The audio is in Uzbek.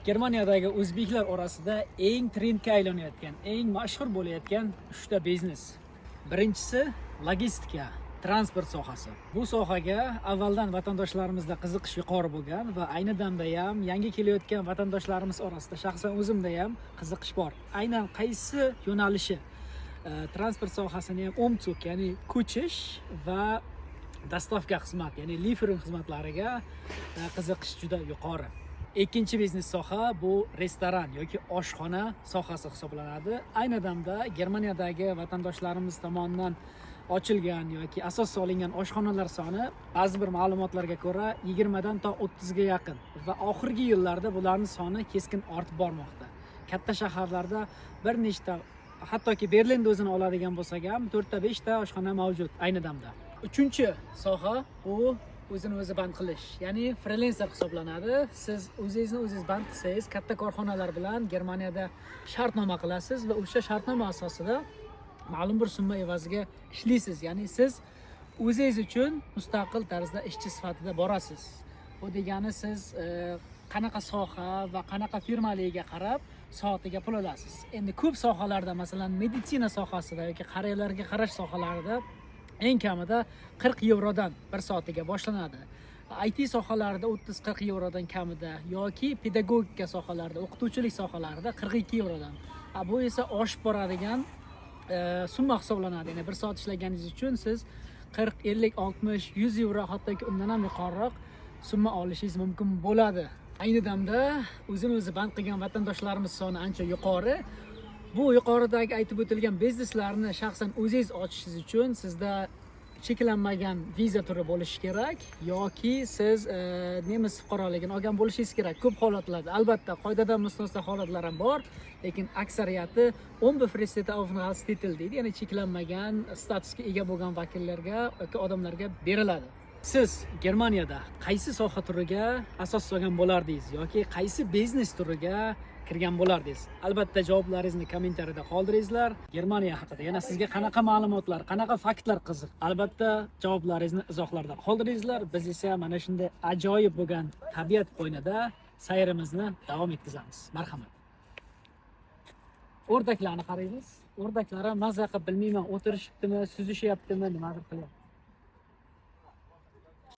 Germaniyadagi o'zbeklar orasida eng trendga aylanayotgan, eng mashhur bo'layotgan 3 ta biznes. Birinchisi logistika, transport sohasi. Bu sohaga avvaldan vatandoshlarımizda qiziqish yuqori bo'lgan va ayni damda ham yangi kelayotgan vatandoshlarimiz orasida shaxsan o'zimda ham qiziqish bor. Aynan qaysi yo'nalishi transport sohasini ham umzug, ya'ni ko'chish va dastavka xizmat, ya'ni lifering xizmatlariga qiziqish juda yuqori. Ikkinchi biznes soha bu restoran yoki oshxona sohasi hisoblanadi. Ayni damda Germaniyadagi vatandoshlarimiz tomonidan ochilgan yoki asos solingan oshxonalar soni ba'zi bir ma'lumotlarga ko'ra 20 dan to 30 ga yaqin va oxirgi yillarda bularning soni keskin ortib bormoqda. Katta shaharlarda bir nechta, hattoki Berlinda o'zini oladigan bo'lsak ham 4 ta 5 ta oshxona mavjud ayni damda. Uchinchi soha bu o'zini o'zi band qilish, ya'ni freelancer hisoblanadi. Siz o'zingizni o'zingiz band qilsangiz, katta korxonalar bilan Germaniyada shartnoma qilasiz va o'sha shartnoma asosida ma'lum bir summa evaziga ishlaysiz. Ya'ni siz o'zingiz uchun mustaqil tarzda ishchi sifatida borasiz. Bu degani siz qanaqa soha va qanaqa firmaligiga qarab soatiga pul olasiz. Endi ko'p sohalarda, masalan, meditsina sohasida yoki qariyalarga qarash sohalarida eng kamida 40 yevrodan bir soatiga boshlanadi. IT sohalarida 30-40 yevrodan kamida yoki pedagogika sohalarida, o'qituvchilik sohalarida 42 yevrodan. Bu esa oshib boradigan summa hisoblanadi. Ya'ni bir soat ishlaganingiz uchun siz 40, 50, 60, 100 yevro, hattoki undan ham yuqoriroq summa olishingiz mumkin bo'ladi. Ayni damda o'zini o'zi band qilgan vatandoshlarimiz soni ancha yuqori. Bu yuqoridagi aytib o'tilgan bizneslarni shaxsan o'zingiz ochishingiz uchun sizda cheklanmagan viza turi bo'lishi kerak yoki siz nemis fuqaroligini olgan bo'lishingiz kerak. Ko'p holatlarda albatta qoidadan mustasno holatlar ham bor, lekin aksariyati unbefristete Aufenthaltstitel deydi, ya'ni cheklanmagan statusga ega bo'lgan vakillarga yoki odamlarga beriladi. Siz Germaniyada qaysi soha turiga asos solgan bo'lardingiz yoki qaysi biznes turiga kirgan bo'lardingiz? Albatta javoblaringizni kommentariyada qoldiringizlar. Germaniya haqida yana sizga qanaqa ma'lumotlar, qanaqa faktlar qiziq? Albatta javoblaringizni izohlarda qoldiringizlar. Biz esa mana shunday ajoyib bo'lgan tabiat qo'ynida sayrimizni davom etkazamiz. Marhamat. O'rdaklarni qaraymiz. O'rdaklar ham maza qilib, bilmayman, o'tirishibdimi, suzishyaptimi, nimadir qilyapti.